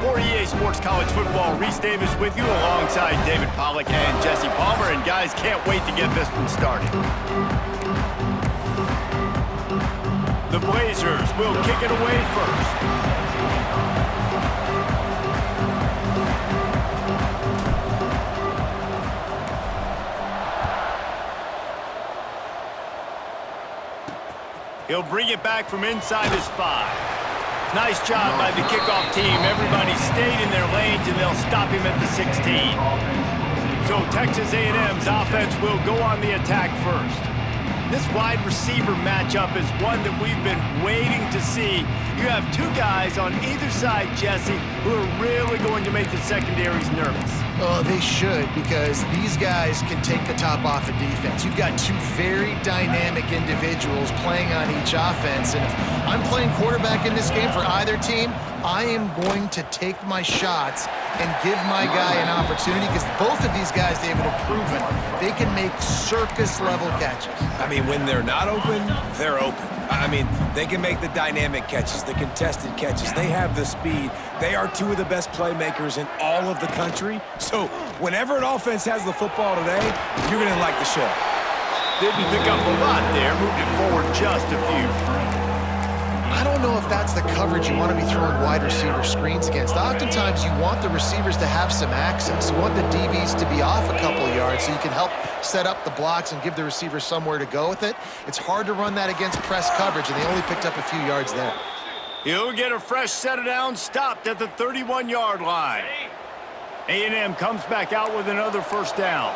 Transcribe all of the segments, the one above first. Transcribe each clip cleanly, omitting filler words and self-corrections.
For EA Sports College Football, Reese Davis with you alongside David Pollack and Jesse Palmer. And guys, can't wait to get this one started. The Blazers will kick it away first. He'll bring it back from inside his 5. Nice job by the kickoff team. Everybody stayed in their lanes, and they'll stop him at the 16. So Texas A&M's offense will go on the attack first. This wide receiver matchup is one that we've been waiting to see. You have two guys on either side, Jesse, who are really going to make the secondaries nervous. Oh, they should, because these guys can take the top off of defense. You've got two very dynamic individuals playing on each offense, and if I'm playing quarterback in this game for either team, I am going to take my shots and give my guy an opportunity, because both of these guys, David, have proven they can make circus-level catches. I mean, when they're not open, they're open. I mean, they can make the dynamic catches, the contested catches. They have the speed. They are two of the best playmakers in all of the country. So whenever an offense has the football today, you're going to like the show. Didn't pick up a lot there, moved it forward just a few. I don't know if that's the coverage you want to be throwing wide receiver screens against. Oftentimes, you want the receivers to have some access. You want the DBs to be off a couple yards so you can help set up the blocks and give the receivers somewhere to go with it. It's hard to run that against press coverage, and they only picked up a few yards there. He'll get a fresh set of downs, stopped at the 31-yard line. A&M comes back out with another first down.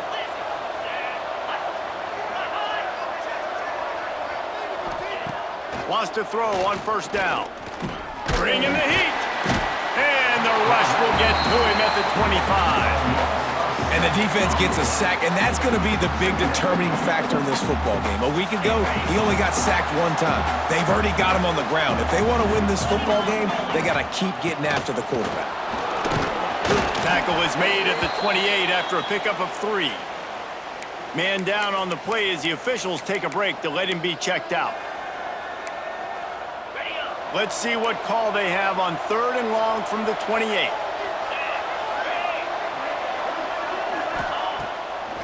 Wants to throw on first down. Bring in the heat. And the rush will get to him at the 25. And the defense gets a sack, and that's going to be the big determining factor in this football game. A week ago, he only got sacked one time. They've already got him on the ground. If they want to win this football game, they got to keep getting after the quarterback. Tackle is made at the 28 after a pickup of 3. Man down on the play as the officials take a break to let him be checked out. Let's see what call they have on 3rd and long from the 28.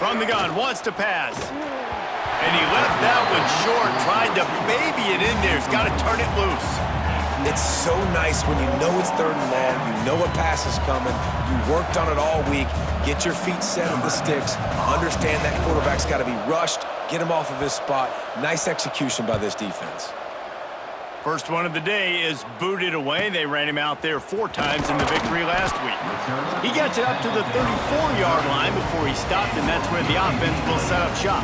From the gun, wants to pass. And he left that one short, tried to baby it in there. He's got to turn it loose. It's so nice when you know it's 3rd and long, you know a pass is coming, you worked on it all week, get your feet set on the sticks, understand that quarterback's got to be rushed, get him off of his spot. Nice execution by this defense. First one of the day is booted away. They ran him out there 4 times in the victory last week. He gets it up to the 34-yard line before he stopped, and that's where the offense will set up shop.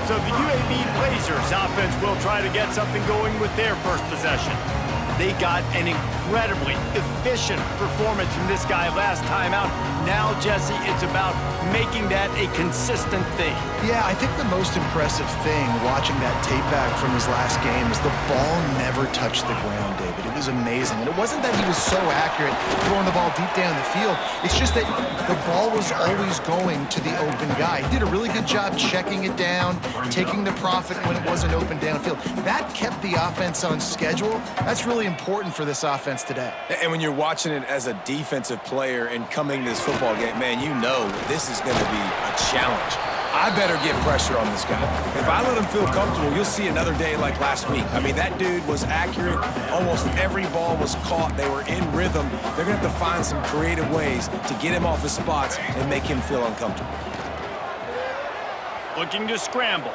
So the UAB Blazers offense will try to get something going with their first possession. They got an incredibly efficient performance from this guy last time out. Now, Jesse, it's about making that a consistent thing. Yeah, I think the most impressive thing watching that tape back from his last game is the ball never touched the ground, David. It was amazing. And it wasn't that he was so accurate throwing the ball deep down the field. It's just that the ball was always going to the open guy. He did a really good job checking it down, taking the profit when it wasn't open downfield. That kept the offense on schedule. That's really important for this offense today. And when you're watching it as a defensive player and coming to this football game, man, you know this is going to be a challenge. I better get pressure on this guy. If I let him feel comfortable, you'll see another day like last week. I mean, that dude was accurate. Almost every ball was caught. They were in rhythm. They're going to have to find some creative ways to get him off his spots and make him feel uncomfortable. Looking to scramble.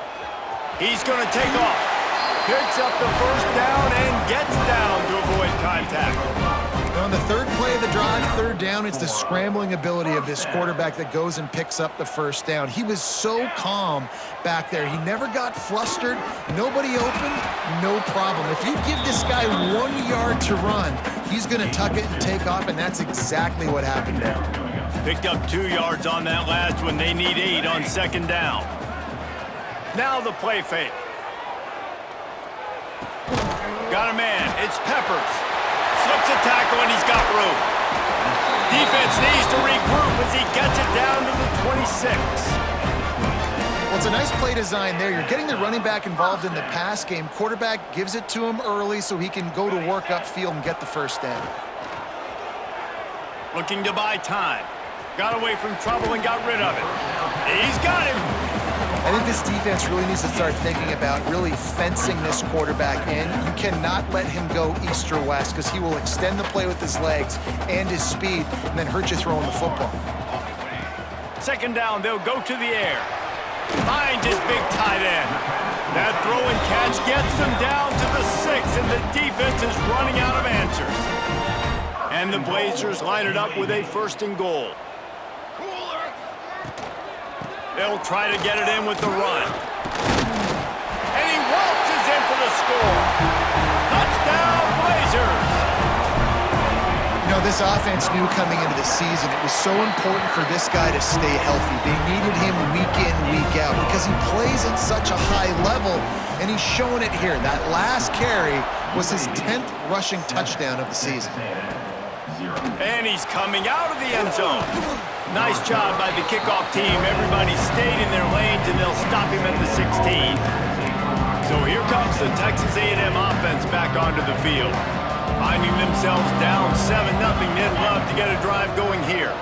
He's going to take off. Picks up the first down and gets down to avoid contact. On the 3rd play of the drive, 3rd down, it's the scrambling ability of this quarterback that goes and picks up the first down. He was so calm back there. He never got flustered. Nobody open, no problem. If you give this guy 1 yard to run, he's going to tuck it and take off, and that's exactly what happened there. Picked up 2 yards on that last one. They need 8 on 2nd down. Now the play fake. Got a man. It's Peppers. Slips a tackle, and he's got room. Defense needs to regroup as he gets it down to the 26. Well, it's a nice play design there. You're getting the running back involved in the pass game. Quarterback gives it to him early so he can go to work upfield and get the first down. Looking to buy time. Got away from trouble and got rid of it. He's got him. I think this defense really needs to start thinking about really fencing this quarterback in. You cannot let him go east or west because he will extend the play with his legs and his speed and then hurt you throwing the football. Second down, they'll go to the air. Finds his big tight end. That throw and catch gets them down to the 6, and the defense is running out of answers. And the Blazers line it up with a 1st and goal. They'll try to get it in with the run. And he waltzes in for the score. Touchdown, Blazers! You know, this offense knew coming into the season it was so important for this guy to stay healthy. They needed him week in, week out because he plays at such a high level, and he's showing it here. That last carry was his 10th rushing touchdown of the season. And he's coming out of the end zone. Nice job by the kickoff team. Everybody stayed in their lanes, and they'll stop him at the 16. So here comes the Texas A&M offense back onto the field. Finding themselves down 7-0, they'd love to get a drive going here.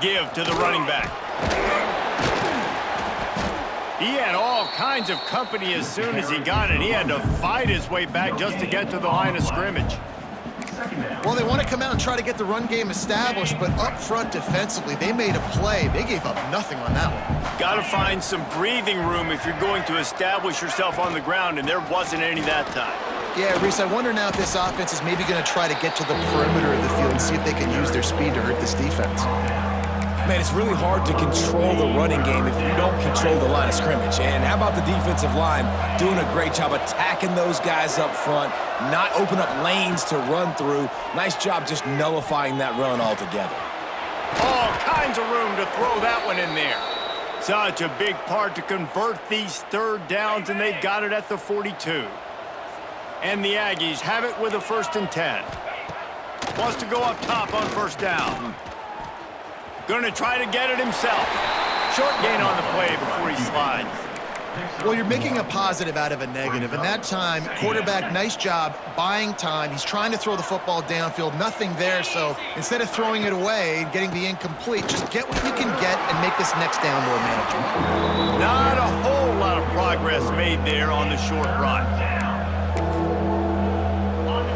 Give to the running back. He had all kinds of company as soon as he got it. He had to fight his way back just to get to the line of scrimmage. Well, they want to come out and try to get the run game established, but up front defensively, they made a play. They gave up nothing on that one. Got to find some breathing room if you're going to establish yourself on the ground, and there wasn't any that time. Yeah, Reese, I wonder now if this offense is maybe going to try to get to the perimeter of the field and see if they can use their speed to hurt this defense. Man, it's really hard to control the running game if you don't control the line of scrimmage. And how about the defensive line doing a great job attacking those guys up front, not open up lanes to run through. Nice job just nullifying that run altogether. All kinds of room to throw that one in there. Such a big part to convert these 3rd downs, and they've got it at the 42. And the Aggies have it with a 1st and 10. Wants to go up top on 1st down. Going to try to get it himself. Short gain on the play before he slides. Well, you're making a positive out of a negative. And that time, quarterback, nice job buying time. He's trying to throw the football downfield. Nothing there, so instead of throwing it away, getting the incomplete, just get what you can get and make this next down more manageable. Not a whole lot of progress made there on the short run.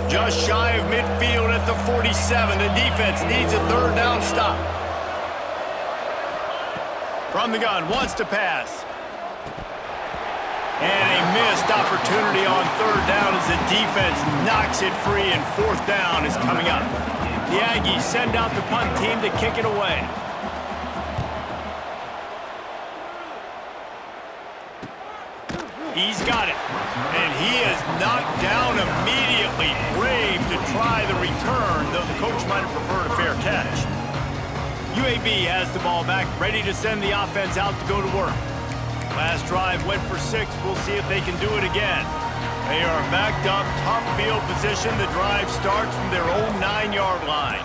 Just shy of midfield at the 47. The defense needs a 3rd down stop. From the gun, wants to pass. And a missed opportunity on 3rd down as the defense knocks it free, and 4th down is coming up. The Aggies send out the punt team to kick it away. He's got it. And he is knocked down immediately. Brave to try the return, though the coach might have preferred a fair catch. UAB has the ball back, ready to send the offense out to go to work. Last drive went for 6. We'll see if they can do it again. They are backed up, tough field position. The drive starts from their own 9-yard line.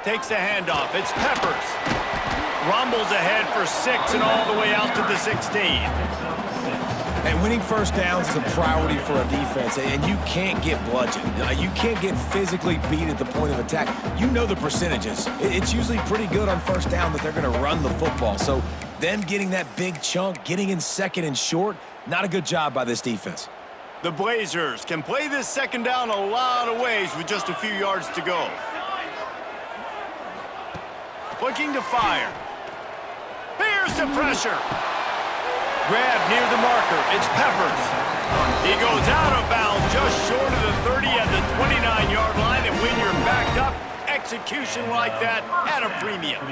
Takes the handoff. It's Peppers. Rumbles ahead for 6 and all the way out to the 16. And winning 1st downs is a priority for a defense, and you can't get bludgeoned. You can't get physically beat at the point of attack. You know the percentages. It's usually pretty good on 1st down that they're going to run the football. So them getting that big chunk, getting in 2nd and short, not a good job by this defense. The Blazers can play this 2nd down a lot of ways with just a few yards to go. Looking to fire. Here's the pressure. Grab near the marker. It's Peppers. He goes out of bounds just short of the 30 at the 29-yard line, and when you're backed up, execution like that at a premium.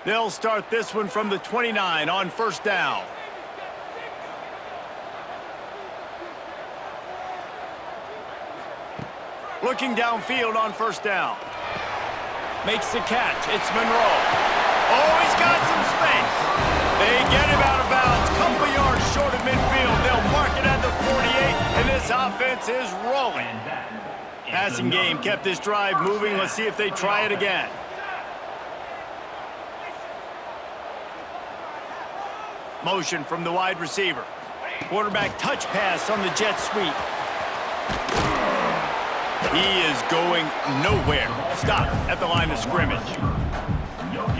They'll start this one from the 29 on 1st down. Looking downfield on 1st down. Makes the catch. It's Monroe. Oh, he's got some space. They get him out of bounds. Couple yards short of midfield. They'll mark it at the 48, and this offense is rolling. Passing game kept this drive moving. Let's see if they try it again. Motion from the wide receiver. Quarterback touch pass on the jet sweep. He is going nowhere. Stop at the line of scrimmage.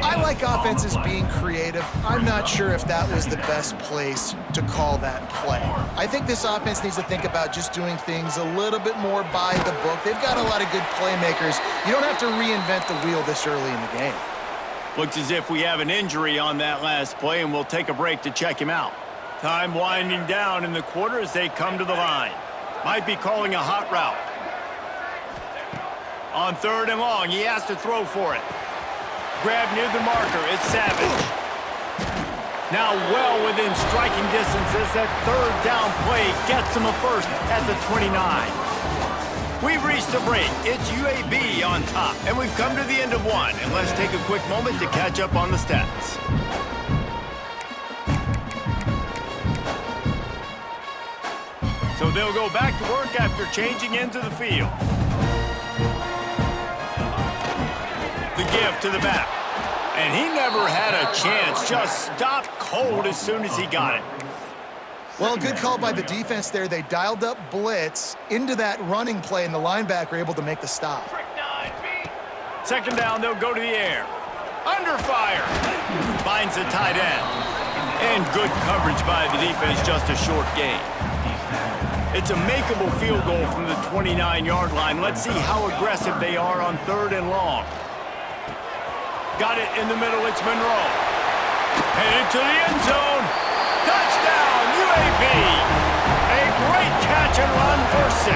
I like offenses being creative. I'm not sure if that was the best place to call that play. I think this offense needs to think about just doing things a little bit more by the book. They've got a lot of good playmakers. You don't have to reinvent the wheel this early in the game. Looks as if we have an injury on that last play, and we'll take a break to check him out. Time winding down in the quarter as they come to the line. Might be calling a hot route. On 3rd and long, he has to throw for it. Grab near the marker, it's Savage. Now well within striking distance as that 3rd down play gets him a first at the 29. We've reached a break. It's UAB on top, and we've come to the end of one. And let's take a quick moment to catch up on the stats. So they'll go back to work after changing into the field. The give to the back. And he never had a chance. Just stopped cold as soon as he got it. Well, good call by the defense there. They dialed up blitz into that running play, and the linebacker able to make the stop. 2nd down, they'll go to the air. Under fire. Finds the tight end. And good coverage by the defense, just a short gain. It's a makeable field goal from the 29-yard line. Let's see how aggressive they are on 3rd and long. Got it in the middle, it's Monroe. Headed to the end zone. Touchdown, UAB. A great catch and run for 6.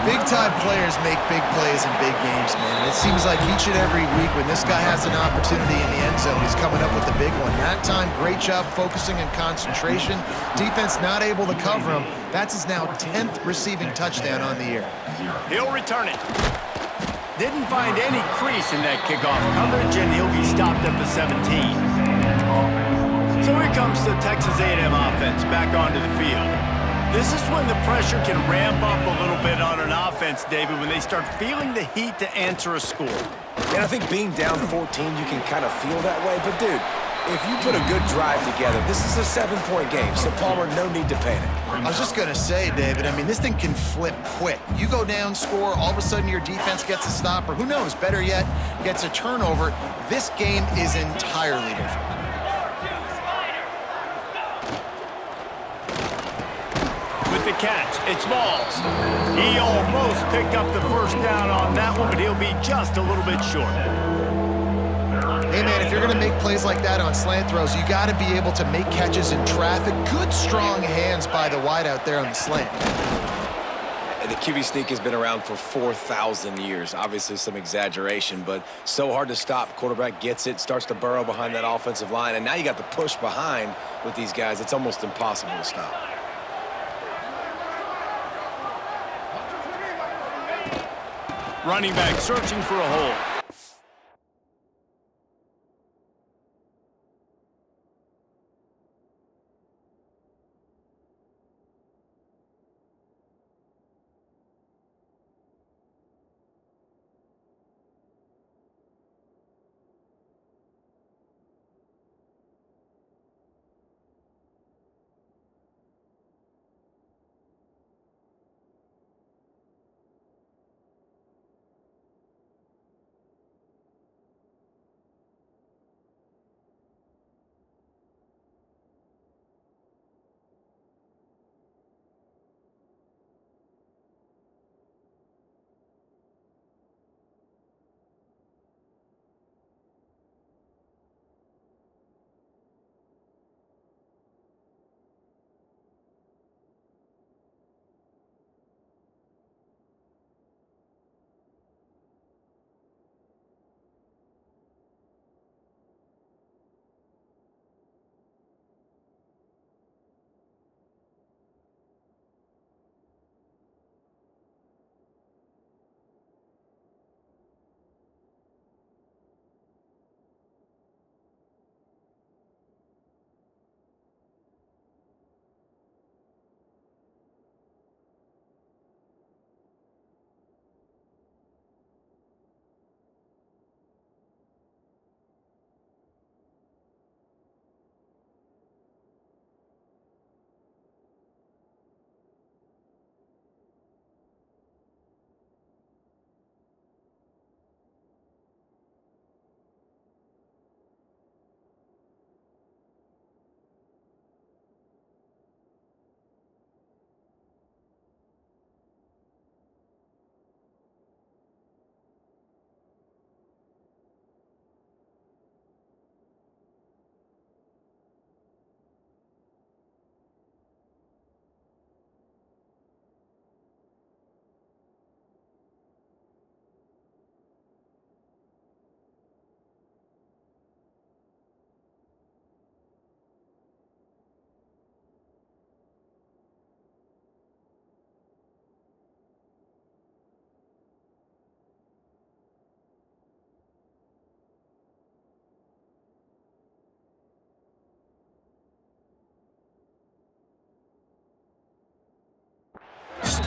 Big-time players make big plays in big games, man. And it seems like each and every week when this guy has an opportunity in the end zone, he's coming up with the big one. That time, great job focusing and concentration. Defense not able to cover him. That's his now 10th receiving touchdown on the year. He'll return it. Didn't find any crease in that kickoff coverage, and he'll be stopped at the 17. So here comes the Texas A&M offense back onto the field. This is when the pressure can ramp up a little bit on an offense, David, when they start feeling the heat to answer a score. And I think being down 14, you can kind of feel that way. But, dude, if you put a good drive together, this is a 7-point game, so Palmer, no need to panic. I was just going to say, David, I mean, this thing can flip quick. You go down, score, all of a sudden your defense gets a stop, or who knows, better yet, gets a turnover. This game is entirely different. With the catch, it's Smalls. He almost picked up the 1st down on that one, but he'll be just a little bit short. Hey, man, if you're going to make plays like that on slant throws, you got to be able to make catches in traffic. Good, strong hands by the wide out there on the slant. The QB sneak has been around for 4,000 years. Obviously some exaggeration, but so hard to stop. Quarterback gets it, starts to burrow behind that offensive line, and now you got the push behind with these guys. It's almost impossible to stop. Running back searching for a hole.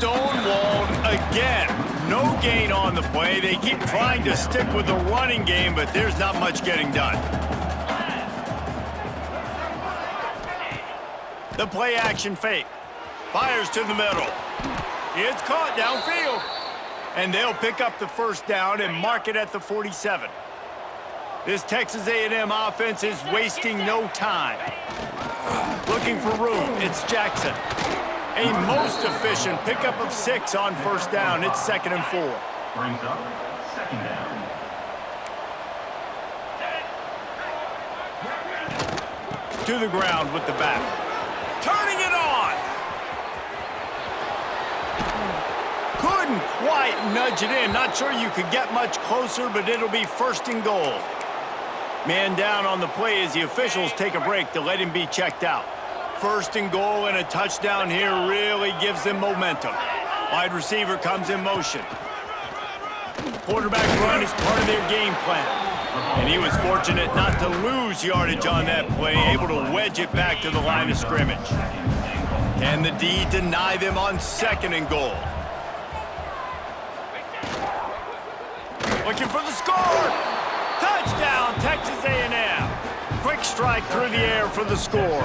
stonewalled again. No gain on the play. They keep trying to stick with the running game, but there's not much getting done. The play action fake. Fires to the middle. It's caught downfield. And they'll pick up the first down and mark it at the 47. This Texas A&M offense is wasting no time. Looking for room, it's Jackson. A most efficient pickup of 6 on first down. It's 2nd and 4. Brings up 2nd down. To the ground with the back. Turning it on! Couldn't quite nudge it in. Not sure you could get much closer, but it'll be 1st and goal. Man down on the play as the officials take a break to let him be checked out. 1st and goal and a touchdown here really gives them momentum. Wide receiver comes in motion. Quarterback run is part of their game plan. And he was fortunate not to lose yardage on that play, able to wedge it back to the line of scrimmage. Can the D deny them on 2nd and goal? Looking for the score! Touchdown, Texas A&M! Quick strike through the air for the score.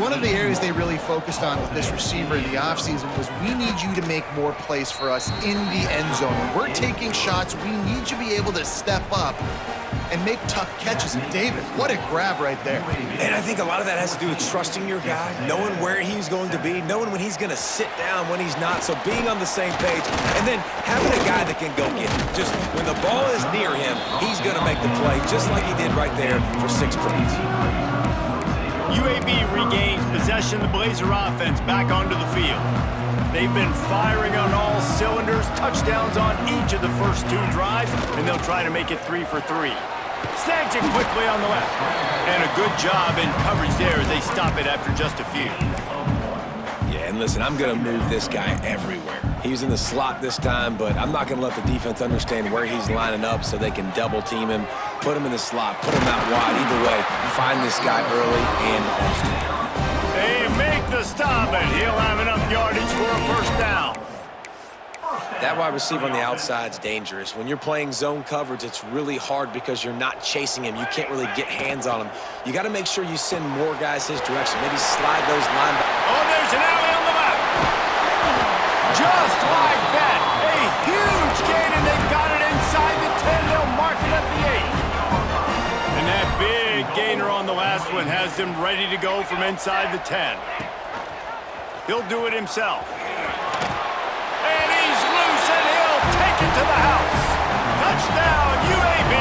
One of the areas they really focused on with this receiver in the offseason was we need you to make more plays for us in the end zone. When we're taking shots, we need you to be able to step up and make tough catches. And David, what a grab right there. And I think a lot of that has to do with trusting your guy, knowing where he's going to be, knowing when he's going to sit down, when he's not. So being on the same page, and then having a guy that can go get it. Just when the ball is near him, he's going to make the play, just like he did right there for 6 points. UAB regains possession of the Blazer offense back onto the field. They've been firing on all cylinders, touchdowns on each of the first 2 drives, and they'll try to make it 3 for 3. Snags it quickly on the left. And a good job in coverage there as they stop it after just a few. Yeah, and listen, I'm going to move this guy everywhere. He's in the slot this time, but I'm not going to let the defense understand where he's lining up so they can double team him, put him in the slot, put him out wide. Either way, find this guy early and often. They make the stop, and he'll have enough yardage for a first down. That wide receiver on the outside is dangerous. When you're playing zone coverage, it's really hard because you're not chasing him. You can't really get hands on him. You got to make sure you send more guys his direction. Maybe slide those linebackers. Oh, there's an alley on the left. Just like that. A huge gain, and they've got it inside the 10. They'll mark it at the 8. And that big gainer on the last one has them ready to go from inside the 10. He'll do it himself. And he's loose, and he'll take it to the house. Touchdown, UAB.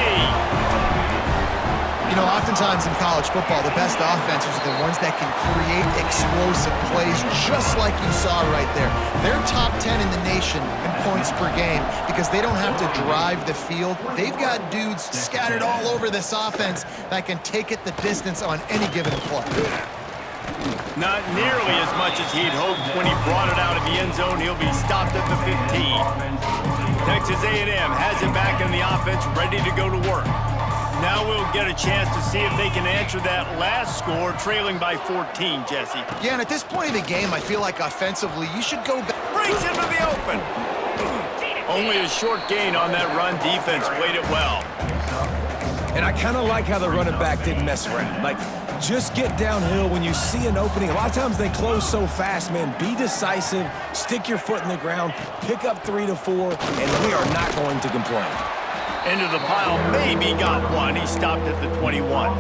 You know, oftentimes in college football, the best offenses are the ones that can create explosive plays, just like you saw right there. They're top 10 in the nation in points per game because they don't have to drive the field. They've got dudes scattered all over this offense that can take it the distance on any given play. Not nearly as much as he'd hoped when he brought it out of the end zone. He'll be stopped at the 15. Texas A&M has it back in the offense, ready to go to work. Now we'll get a chance to see if they can answer that last score, trailing by 14, Jesse. Yeah, and at this point in the game, I feel like offensively, you should go back. Breaks into the open. Only a short gain on that run. Defense played it well. And I kind of like how the running back didn't mess around. Like, just get downhill when you see an opening. A lot of times they close so fast, man. Be decisive, stick your foot in the ground, pick up 3 to 4, and we are not going to complain. Into the pile, maybe got one. He stopped at the 21.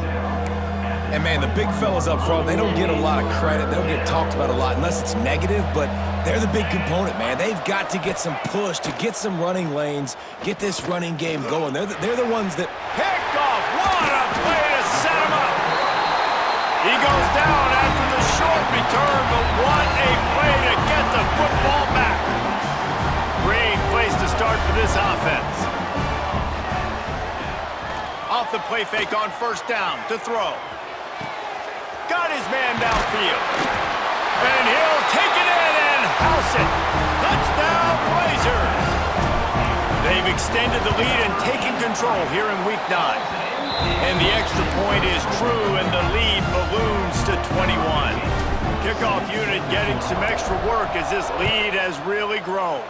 And, man, the big fellas up front, they don't get a lot of credit. They don't get talked about a lot unless it's negative, but they're the big component, man. They've got to get some push, to get some running lanes, get this running game going. They're the ones that... Picked off. What a play to set him up. He goes down after the short return, but what a play to get the football back. Great place to start for this offense. Off the play fake on first down to throw. Got his man downfield. And he'll take it in and house it. Touchdown, Blazers. They've extended the lead and taken control here in Week 9. And the extra point is true, and the lead balloons to 21. Kick kickoff unit getting some extra work as this lead has really grown.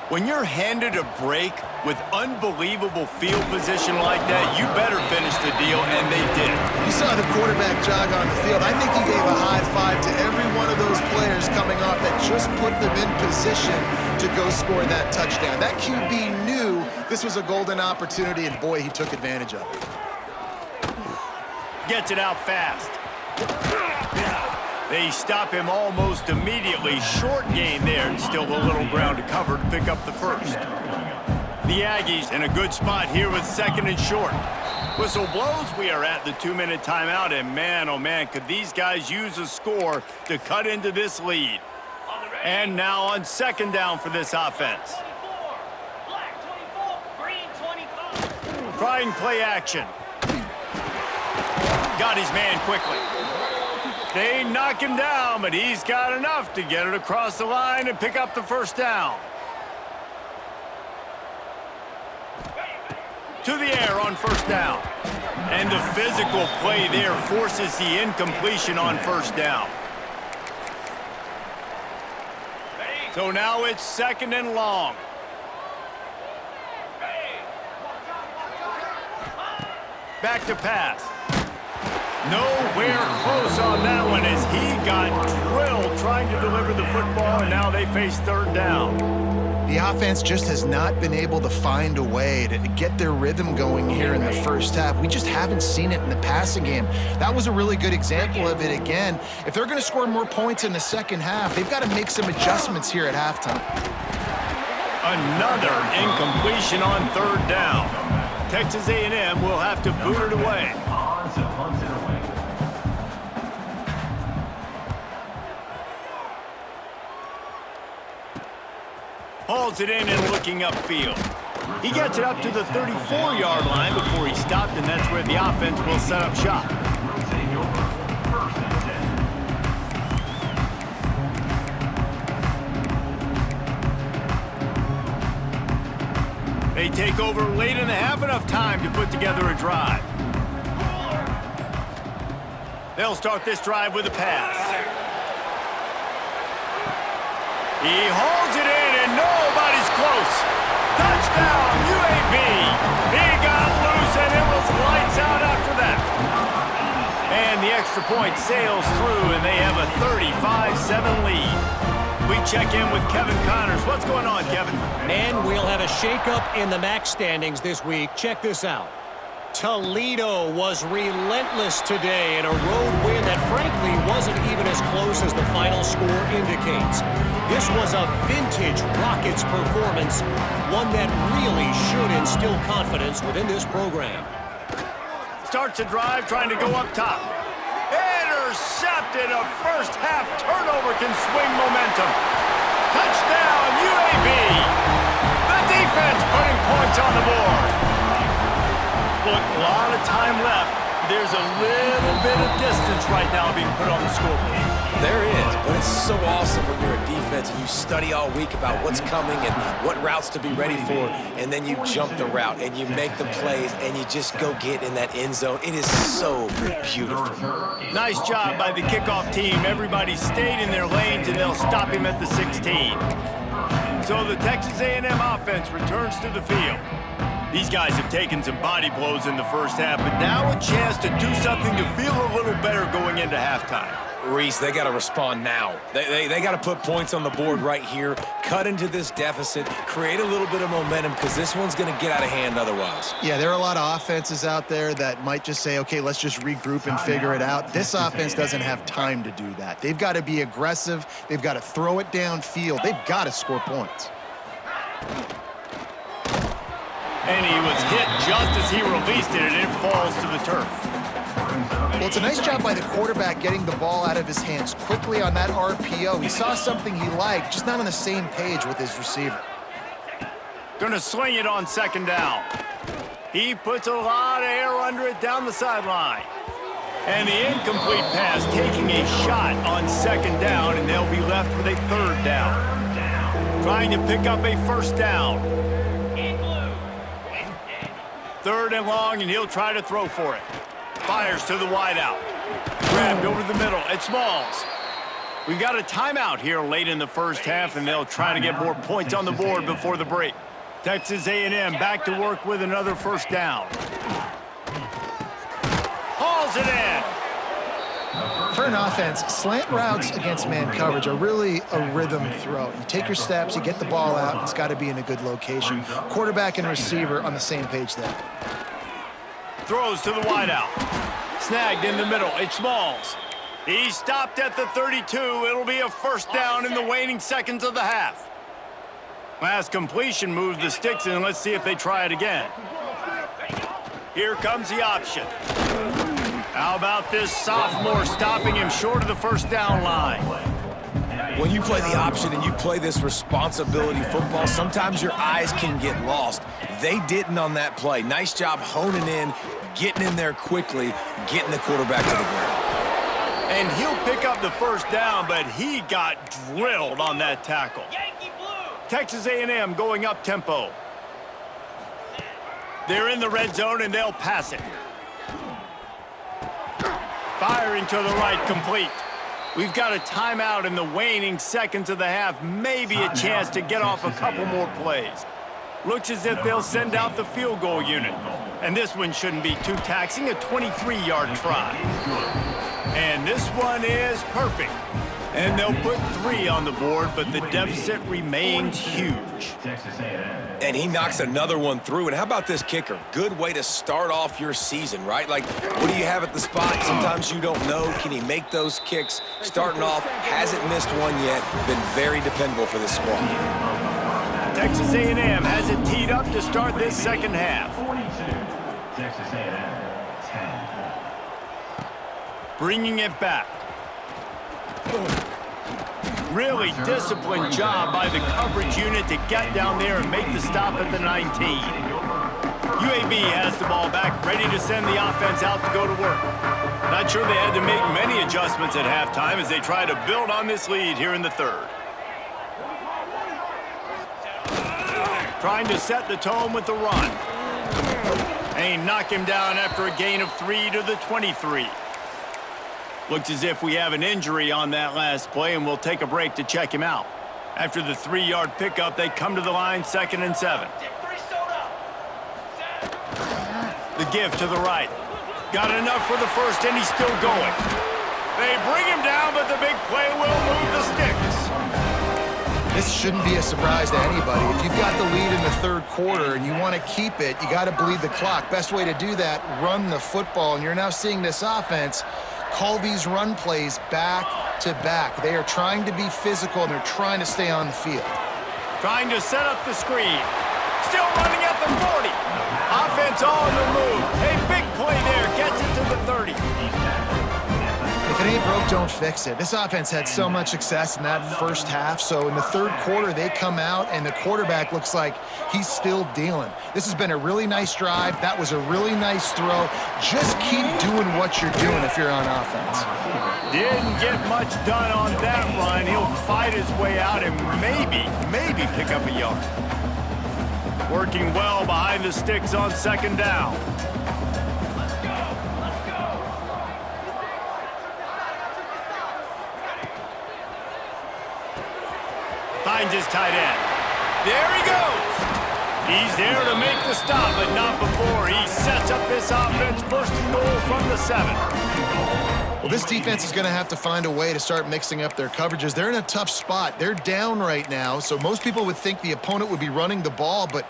When you're handed a break with unbelievable field position like that, you better finish the deal, and they did. You saw the quarterback jog on the field. I think he gave a high five to every one of those players coming off that just put them in position to go score that touchdown. That QB knew this was a golden opportunity, and boy, he took advantage of it. Gets it out fast. They stop him almost immediately. Short gain there, and still a little ground to cover to pick up the first. The Aggies in a good spot here with 2nd and short. Whistle blows. We are at the 2-minute timeout, and man, oh man, could these guys use a score to cut into this lead. And now on 2nd down for this offense. Trying play action. Got his man quickly. They knock him down, but he's got enough to get it across the line and pick up the first down. To the air on 1st down. And the physical play there forces the incompletion on 1st down. So now it's 2nd and long. Back to pass. Nowhere close on that one as he got drilled trying to deliver the football, and now they face 3rd down. The offense just has not been able to find a way to get their rhythm going here in the first half. We just haven't seen it in the passing game. That was a really good example of it again. If they're going to score more points in the second half, they've got to make some adjustments here at halftime. Another incompletion on 3rd down. Texas A&M will have to boot it away. Hauls it in and looking upfield. He gets it up to the 34-yard line before he stopped, and that's where the offense will set up shop. They take over late in the half, enough time to put together a drive. They'll start this drive with a pass. He hauls it in, and nobody's close. Touchdown, UAB. He got loose, and it was lights out after that. And the extra point sails through, and they have a 35-7 lead. We check in with Kevin Connors. What's going on, Kevin? And we'll have a shakeup in the MAC standings this week. Check this out. Toledo was relentless today in a road win that frankly wasn't even as close as the final score indicates. This was a vintage Rockets performance, one that really should instill confidence within this program. Starts a drive trying to go up top. Intercepted. A first half turnover can swing momentum. Touchdown, UAB. The defense putting points on the board. Look, a lot of time left. There's a little bit of distance right now being put on the scoreboard. There is, but it's so awesome when you're a defense and you study all week about what's coming and what routes to be ready for, and then you jump the route and you make the plays and you just go get in that end zone. It is so beautiful. Nice job by the kickoff team. Everybody stayed in their lanes, and they'll stop him at the 16. So the Texas A&M offense returns to the field. These guys have taken some body blows in the first half, but now a chance to do something to feel a little better going into halftime. Reese, they got to respond now. They got to put points on the board right here, cut into this deficit, create a little bit of momentum, because this one's going to get out of hand otherwise. Yeah, there are a lot of offenses out there that might just say, okay, let's just regroup and figure it out. This offense doesn't have time to do that. They've got to be aggressive. They've got to throw it downfield. They've got to score points. And he was hit just as he released it, and it falls to the turf. Well, it's a nice job by the quarterback getting the ball out of his hands quickly on that RPO. He saw something he liked, just not on the same page with his receiver. Gonna swing it on 2nd down. He puts a lot of air under it down the sideline. And the incomplete pass taking a shot on 2nd down, and they'll be left with a 3rd down. Trying to pick up a 1st down. 3rd and long, and he'll try to throw for it. Fires to the wideout. Grabbed over the middle. It's Smalls. We've got a timeout here late in the first half, and they'll try to get more points on the board before the break. Texas A&M back to work with another first down. Hauls it in. For an offense, slant routes against man coverage are really a rhythm throw. You take your steps, you get the ball out, it's got to be in a good location. Quarterback and receiver on the same page there. Throws to the wideout. Snagged in the middle. It's Smalls. He stopped at the 32. It'll be a first down in the waning seconds of the half. Last completion moved the sticks in. Let's see if they try it again. Here comes the option. How about this sophomore stopping him short of the first down line? When you play the option and you play this responsibility football, sometimes your eyes can get lost. They didn't on that play. Nice job honing in, getting in there quickly, getting the quarterback to the ground. And he'll pick up the first down, but he got drilled on that tackle. Texas A&M going up tempo. They're in the red zone, and they'll pass it. Firing to the right, complete. We've got a timeout in the waning seconds of the half. Maybe a chance to get off a couple more plays. Looks as if they'll send out the field goal unit. And this one shouldn't be too taxing, a 23-yard try. And this one is perfect. And they'll put 3 on the board, but the deficit remains huge. And he knocks another one through. And how about this kicker? Good way to start off your season, right? Like, what do you have at the spot? Sometimes you don't know. Can he make those kicks? Starting off, hasn't missed one yet. Been very dependable for this squad. Texas A&M has it teed up to start this second half. 42, Texas A&M, 10. Bringing it back. Really disciplined job by the coverage unit to get down there and make the stop at the 19. UAB has the ball back, ready to send the offense out to go to work. Not sure they had to make many adjustments at halftime as they try to build on this lead here in the third. Trying to set the tone with the run. And knock him down after a gain of 3 to the 23. Looks as if we have an injury on that last play, and we'll take a break to check him out. After the 3-yard pickup, they come to the line, 2nd and 7. The give to the right. Got enough for the first, and he's still going. They bring him down, but the big play will move the sticks. This shouldn't be a surprise to anybody. If you've got the lead in the third quarter and you want to keep it, you got to bleed the clock. Best way to do that, run the football. And you're now seeing this offense call these run plays back to back. They are trying to be physical, and they're trying to stay on the field. Trying to set up the screen. Still running at the 40. Offense all in the move. A big play there. Gets it to the 30. If it ain't broke, don't fix it. This offense had so much success in that first half, so in the third quarter, they come out, and the quarterback looks like he's still dealing. This has been a really nice drive. That was a really nice throw. Just keep doing what you're doing if you're on offense. Didn't get much done on that run. He'll fight his way out and maybe pick up a yard. Working well behind the sticks on 2nd down. Finds his tight end. There he goes. He's there to make the stop, but not before he sets up this offense 1st and goal from the 7. Well, this defense is going to have to find a way to start mixing up their coverages. They're in a tough spot. They're down right now, so most people would think the opponent would be running the ball, but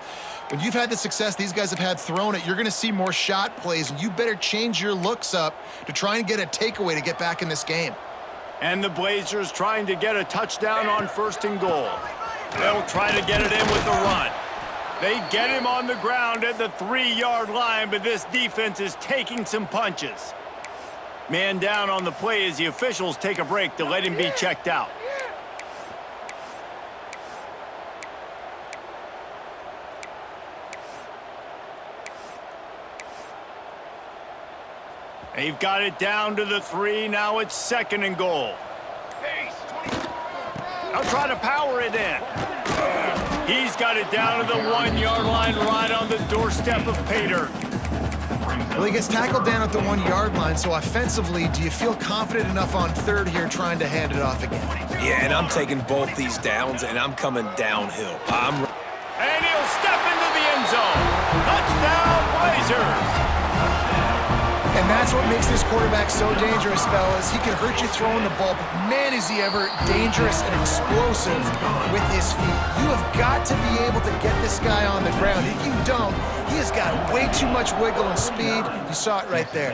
when you've had the success these guys have had throwing it, you're going to see more shot plays, and you better change your looks up to try and get a takeaway to get back in this game. And the Blazers trying to get a touchdown on 1st and goal. They'll try to get it in with the run. They get him on the ground at the 3-yard line, but this defense is taking some punches. Man down on the play as the officials take a break to let him be checked out. They've got it down to the 3. Now it's 2nd and goal. They'll try to power it in. He's got it down to the 1-yard line right on the doorstep of pay dirt. Well, he gets tackled down at the 1-yard line, so offensively, do you feel confident enough on third here trying to hand it off again? Yeah, and I'm taking both these downs, and I'm coming downhill. And he'll step into the end zone. Touchdown, Blazers! And that's what makes this quarterback so dangerous, fellas. He can hurt you throwing the ball, but man, is he ever dangerous and explosive with his feet. You have got to be able to get this guy on the ground. If you don't, he has got way too much wiggle and speed. You saw it right there.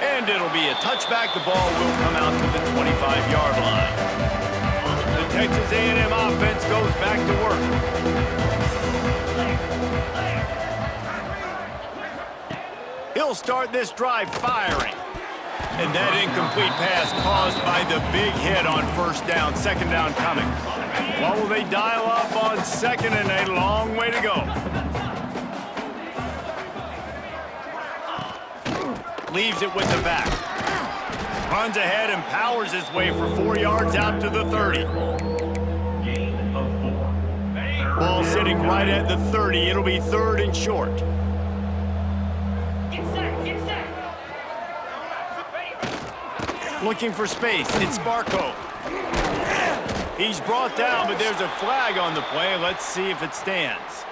And it'll be a touchback. The ball will come out to the 25-yard line. The Texas A&M offense goes back to work. He'll start this drive firing. And that incomplete pass caused by the big hit on first down, second down coming. What will they dial up on second, and a long way to go. Leaves it with the back. Runs ahead and powers his way for 4 yards out to the 30. Gain of 4. Ball sitting right at the 30. It'll be third and short. Looking for space. It's Barco. He's brought down, but there's a flag on the play. Let's see if it stands.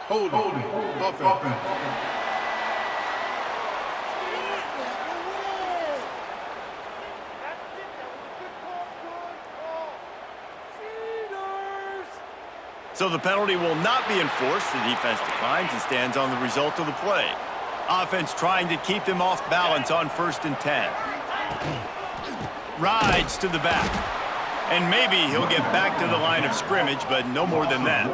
Holding. Offense. So the penalty will not be enforced. The defense declines and stands on the result of the play. Offense trying to keep them off balance on 1st and 10. Rides to the back. And maybe he'll get back to the line of scrimmage, but no more than that.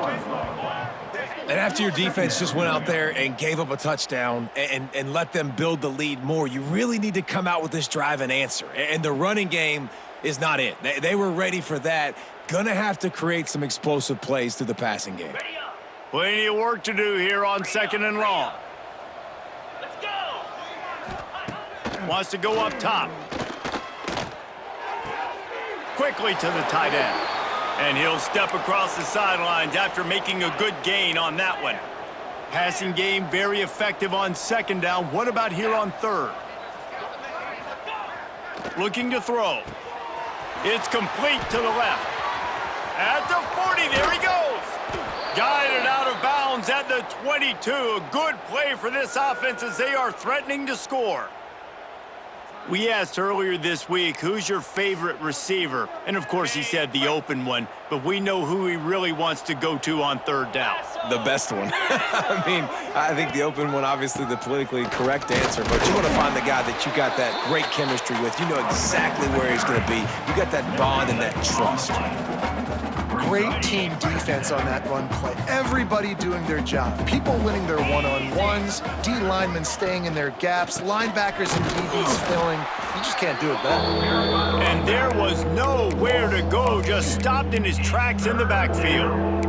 And after your defense just went out there and gave up a touchdown and let them build the lead more, you really need to come out with this drive and answer. And the running game is not it. They were ready for that. Gonna have to create some explosive plays through the passing game. Plenty of work to do here on 2nd and long. Wants to go up top. Quickly to the tight end. And he'll step across the sidelines after making a good gain on that one. Passing game very effective on 2nd down. What about here on 3rd? Looking to throw. It's complete to the left. At the 40, there he goes. Guided out of bounds at the 22. A good play for this offense as they are threatening to score. We asked earlier this week, who's your favorite receiver? And of course he said the open one, but we know who he really wants to go to on 3rd down. The best one. I mean, I think the open one, obviously the politically correct answer, but you want to find the guy that you got that great chemistry with. You know exactly where he's going to be. You got that bond and that trust. Great team defense on that run play. Everybody doing their job. People winning their one-on-ones, D linemen staying in their gaps, linebackers and DBs filling. You just can't do it better. And there was nowhere to go, just stopped in his tracks in the backfield.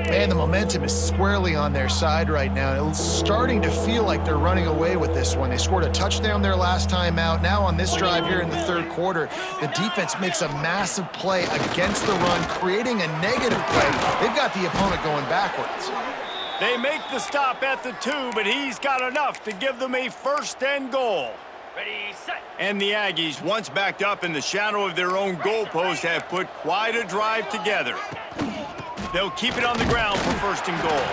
Man, the momentum is squarely on their side right now. It's starting to feel like they're running away with this one. They scored a touchdown their last time out. Now on this drive here in the 3rd quarter, the defense makes a massive play against the run, creating a negative play. They've got the opponent going backwards. They make the stop at the 2, but he's got enough to give them a 1st and goal. Ready, set. And the Aggies, once backed up in the shadow of their own goalpost, have put quite a drive together. They'll keep it on the ground for 1st and goal.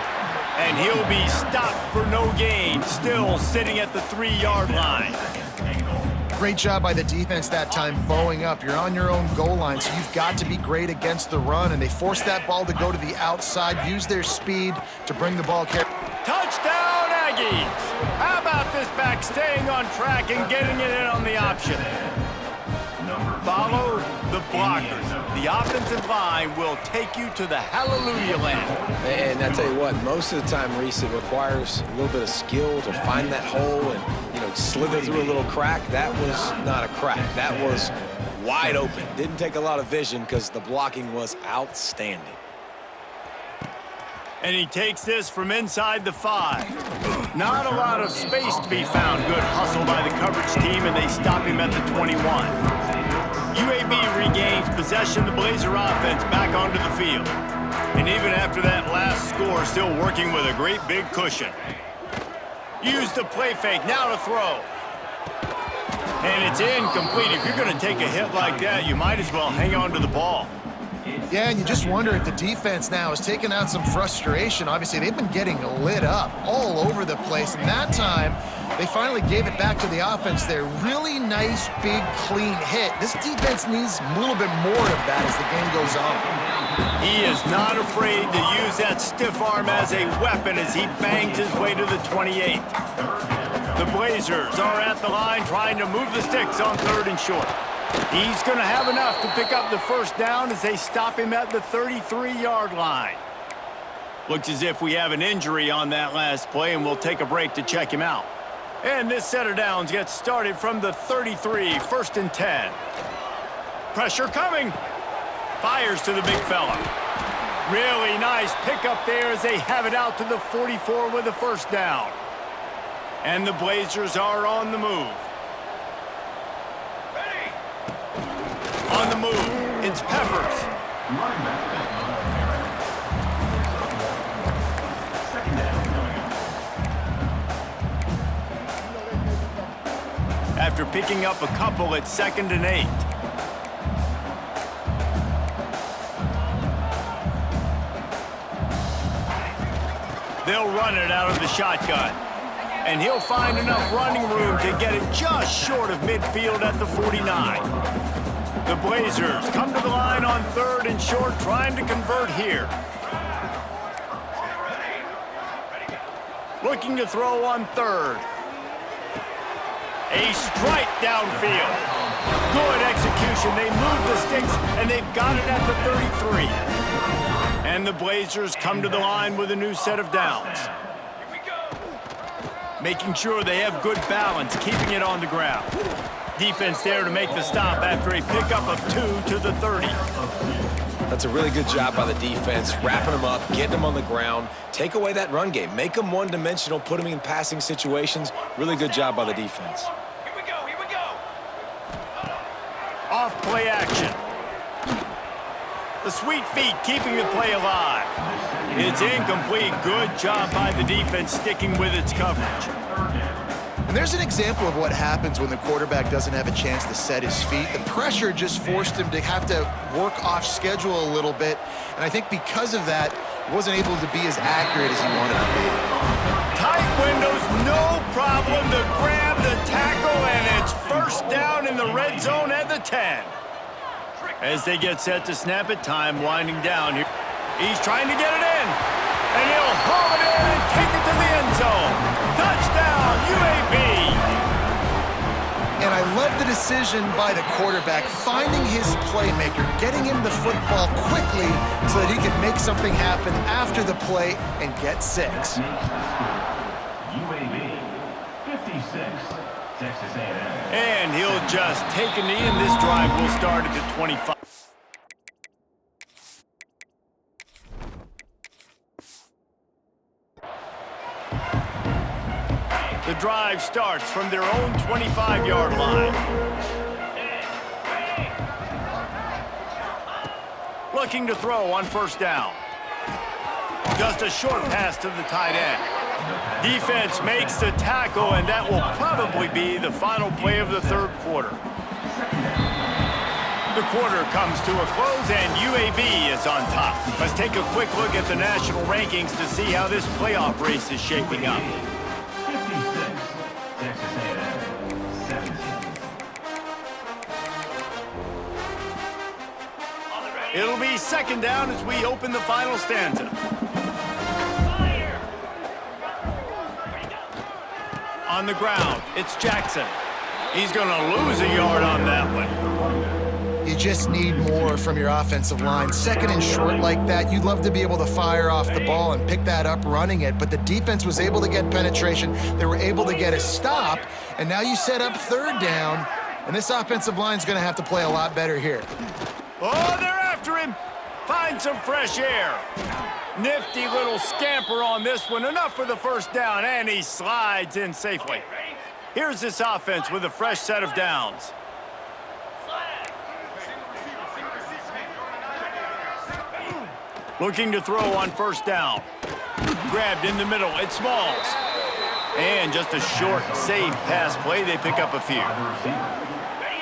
And he'll be stopped for no gain, still sitting at the 3-yard line. Great job by the defense that time, bowing up. You're on your own goal line, so you've got to be great against the run. And they forced that ball to go to the outside, use their speed to bring the ball carry. Touchdown, Aggies! How about this back staying on track and getting it in on the option? Follow the blockers. The offensive line will take you to the hallelujah land. And I tell you what, most of the time, Reese, it requires a little bit of skill to find that hole and, you know, slither through a little crack. That was not a crack. That was wide open. Didn't take a lot of vision because the blocking was outstanding. And he takes this from inside the 5. Not a lot of space to be found. Good hustle by the coverage team, and they stop him at the 21. UAB regains possession. The Blazer offense back onto the field. And even after that last score, still working with a great big cushion. Use the play fake, now to throw. And it's incomplete. If you're going to take a hit like that, you might as well hang on to the ball. Yeah, and you just wonder if the defense now has taken out some frustration. Obviously, they've been getting lit up all over the place. And that time, they finally gave it back to the offense there. Really nice, big, clean hit. This defense needs a little bit more of that as the game goes on. He is not afraid to use that stiff arm as a weapon as he bangs his way to the 28. The Blazers are at the line trying to move the sticks on 3rd and short. He's going to have enough to pick up the first down as they stop him at the 33-yard line. Looks as if we have an injury on that last play, and we'll take a break to check him out. And this set of downs gets started from the 33, 1st and 10. Pressure coming. Fires to the big fella. Really nice pickup there as they have it out to the 44 with the first down. And the Blazers are on the move. On the move, it's Peppers. After picking up a couple at 2nd and 8. They'll run it out of the shotgun. And he'll find enough running room to get it just short of midfield at the 49. The Blazers come to the line on 3rd and short, trying to convert here. Looking to throw on 3rd. A strike downfield. Good execution. They move the sticks, and they've got it at the 33. And the Blazers come to the line with a new set of downs. Making sure they have good balance, keeping it on the ground. Defense there to make the stop after a pickup of 2 to the 30. That's a really good job by the defense, wrapping them up, getting them on the ground. Take away that run game. Make them one-dimensional, put them in passing situations. Really good job by the defense. Here we go, here we go. Off play action. The sweet feet keeping the play alive. It's incomplete. Good job by the defense sticking with its coverage. And there's an example of what happens when the quarterback doesn't have a chance to set his feet. The pressure just forced him to have to work off schedule a little bit. And I think because of that, he wasn't able to be as accurate as he wanted to be. Tight windows, no problem to grab the tackle, and it's first down in the red zone at the 10. As they get set to snap it, time winding down here. He's trying to get it in, and he'll haul it in and take it to the end zone. Touchdown, UAB! And I love the decision by the quarterback, finding his playmaker, getting him the football quickly so that he can make something happen after the play and get 6. UAB 56, Texas A&M. And he'll just take a knee, and this drive will start at the 25. The drive starts from their own 25-yard line. Looking to throw on first down. Just a short pass to the tight end. Defense makes the tackle, and that will probably be the final play of the 3rd quarter. The quarter comes to a close, and UAB is on top. Let's take a quick look at the national rankings to see how this playoff race is shaping up. 56, Texas A&M 17. It'll be 2nd down as we open the final stanza. On the ground, it's Jackson. He's going to lose a yard on that one. You just need more from your offensive line. 2nd and short like that, you'd love to be able to fire off the ball and pick that up running it, but the defense was able to get penetration. They were able to get a stop, and now you set up 3rd down, and this offensive line's going to have to play a lot better here. Oh, they're after him. Find some fresh air. Nifty little scamper on this one. Enough for the first down, and he slides in safely. Here's this offense with a fresh set of downs. Looking to throw on first down. Grabbed in the middle. It's Smalls. And just a short, safe pass play. They pick up a few.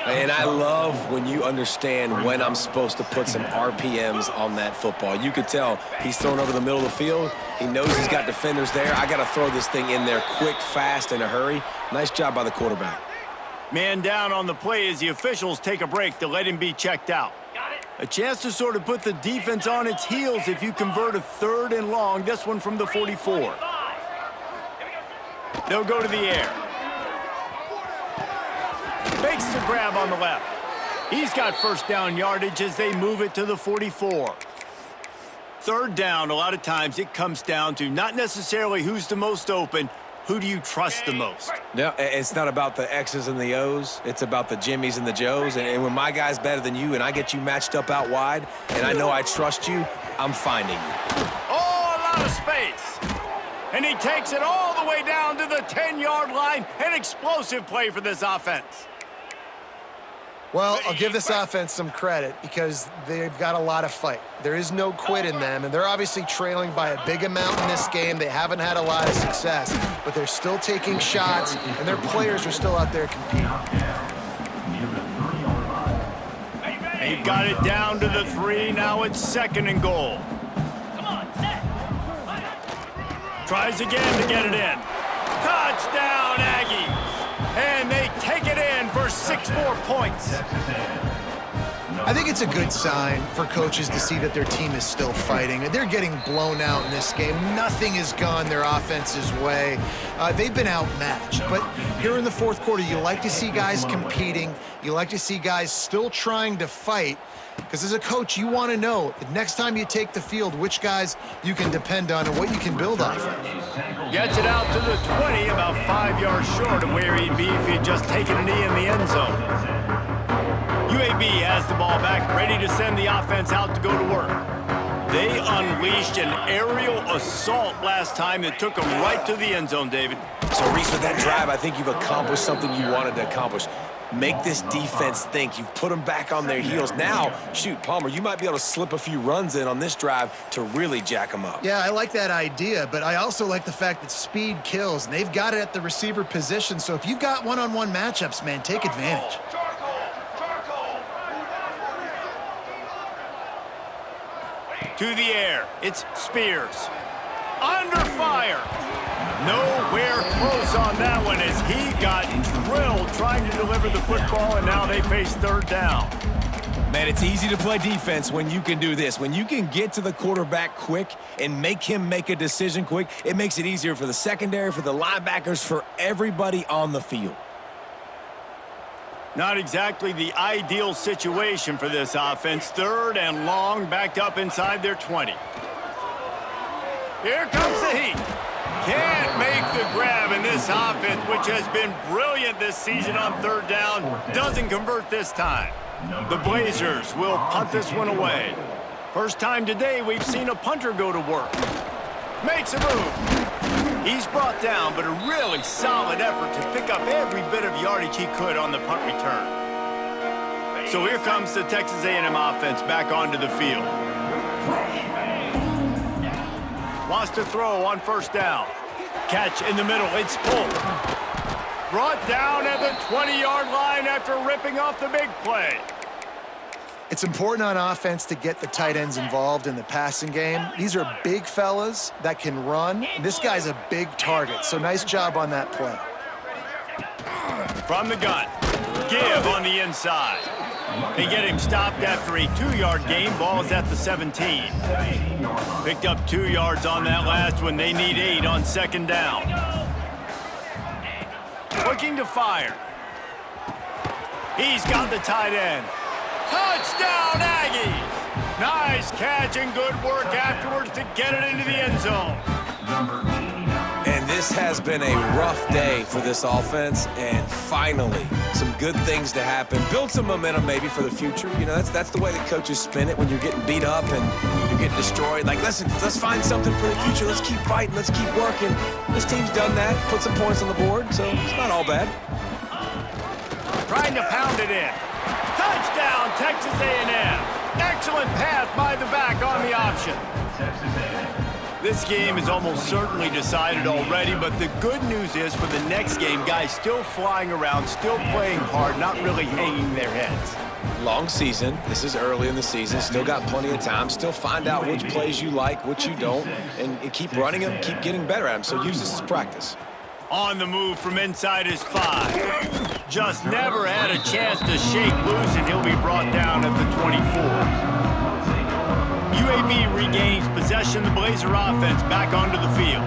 And I love when you understand when I'm supposed to put some RPMs on that football. You could tell he's throwing over the middle of the field. He knows he's got defenders there. I got to throw this thing in there quick, fast, in a hurry. Nice job by the quarterback. Man down on the play as the officials take a break to let him be checked out. A chance to sort of put the defense on its heels if you convert a 3rd and long. This one from the 44. They'll go to the air. Makes the grab on the left. He's got first down yardage as they move it to the 44. 3rd down, a lot of times it comes down to not necessarily who's the most open, who do you trust the most? No, it's not about the X's and the O's. It's about the Jimmies and the Joes. And when my guy's better than you and I get you matched up out wide and I know I trust you, I'm finding you. Oh, a lot of space. And he takes it all the way down to the 10-yard line. An explosive play for this offense. Well, I'll give this offense some credit because they've got a lot of fight. There is no quit in them, and they're obviously trailing by a big amount in this game. They haven't had a lot of success, but they're still taking shots, and their players are still out there competing. They've got it down to the 3. Now it's 2nd and goal. Tries again to get it in. Touchdown, Aggies! And they take it in for 6 more points. I think it's a good sign for coaches to see that their team is still fighting. They're getting blown out in this game. Nothing has gone their offense's way. They've been outmatched. But here in the 4th quarter, you like to see guys competing. You like to see guys still trying to fight. Because as a coach, you want to know the next time you take the field, which guys you can depend on and what you can build off of. Gets it out to the 20, about 5 yards short of where he'd be if he'd just taken a knee in the end zone. UAB has the ball back, ready to send the offense out to go to work. They unleashed an aerial assault last time that took them right to the end zone, David. So, Reese, with that drive, I think you've accomplished something you wanted to accomplish. Make this defense think. You've put them back on their heels. Now, shoot, Palmer, you might be able to slip a few runs in on this drive to really jack them up. Yeah, I like that idea, but I also like the fact that speed kills, and they've got it at the receiver position. So if you've got one-on-one matchups, man, take advantage. To the air, it's Spears. Under fire. Nowhere close on that one as he got drilled trying to deliver the football, and now they face 3rd down. Man, it's easy to play defense when you can do this. When you can get to the quarterback quick and make him make a decision quick, it makes it easier for the secondary, for the linebackers, for everybody on the field. Not exactly the ideal situation for this offense. 3rd and long, backed up inside their 20. Here comes the heat. Can't make the grab in this offense, which has been brilliant this season on 3rd down. Doesn't convert this time. The Blazers will punt this one away. First time today we've seen a punter go to work. Makes a move. He's brought down, but a really solid effort to pick up every bit of yardage he could on the punt return. So here comes the Texas A&M offense back onto the field. Wants to throw on first down. Catch in the middle. It's pulled. Brought down at the 20-yard line after ripping off the big play. It's important on offense to get the tight ends involved in the passing game. These are big fellas that can run. This guy's a big target, so nice job on that play. From the gun. Give on the inside. They get him stopped after a 2-yard gain. Ball is at the 17. Picked up 2 yards on that last one. They need 8 on 2nd down. Looking to fire. He's got the tight end. Touchdown, Aggies! Nice catch and good work afterwards to get it into the end zone. And this has been a rough day for this offense, and finally, some good things to happen. Build some momentum maybe for the future. You know, that's the way that coaches spin it when you're getting beat up and you're getting destroyed. Like, listen, let's find something for the future. Let's keep fighting. Let's keep working. This team's done that, put some points on the board, so it's not all bad. Trying to pound it in. Touchdown, Texas A&M. Excellent pass by the back on the option. Texas A&M. This game is almost certainly decided already, but the good news is for the next game, guys still flying around, still playing hard, not really hanging their heads. Long season. This is early in the season. Still got plenty of time. Still find out which plays you like, which you don't, and keep running them, keep getting better at them. So use this as practice. On the move from inside his 5. Just never had a chance to shake loose, and he'll be brought down at the 24. UAB regains possession of the Blazer offense back onto the field.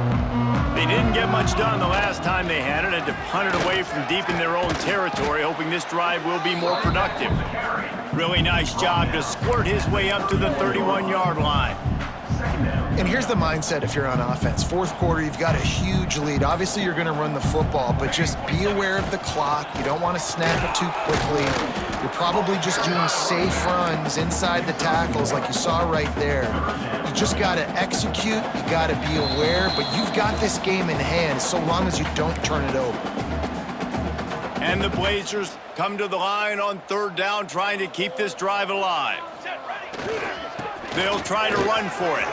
They didn't get much done the last time they had it to punt it away from deep in their own territory, hoping this drive will be more productive. Really nice job to squirt his way up to the 31-yard line. And here's the mindset if you're on offense. Fourth quarter, you've got a huge lead. Obviously, you're going to run the football, but just be aware of the clock. You don't want to snap it too quickly. You're probably just doing safe runs inside the tackles like you saw right there. You just got to execute. You got to be aware, but you've got this game in hand so long as you don't turn it over. And the Blazers come to the line on third down, trying to keep this drive alive. They'll try to run for it.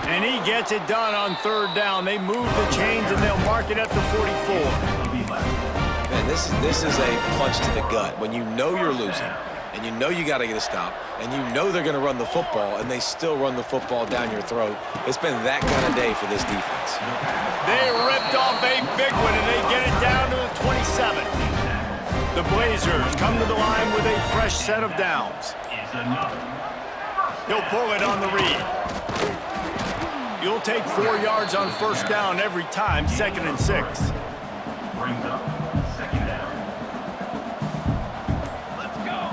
And he gets it done on third down. They move the chains, and they'll mark it at the 44. Man, this is a punch to the gut. When you know you're losing, and you know you got to get a stop, and you know they're going to run the football, and they still run the football down your throat. It's been that kind of day for this defense. They ripped off a big one, and they get it down to the 27. The Blazers come to the line with a fresh set of downs. He'll pull it on the read. You'll take 4 yards on first down every time, 2nd and 6. Brings up 2nd down. Let's go.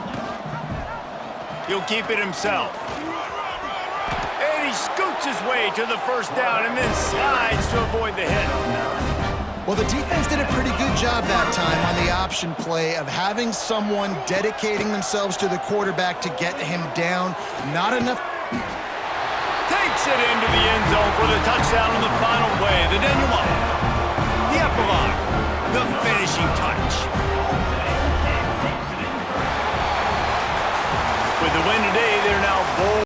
He'll keep it himself. And he scoots his way to the first down and then slides to avoid the hit. Well, the defense did a pretty good job that time on the option play of having someone dedicating themselves to the quarterback to get him down. Not enough. Takes it into the end zone for the touchdown on the final play. The denouement, the epilogue, the finishing touch.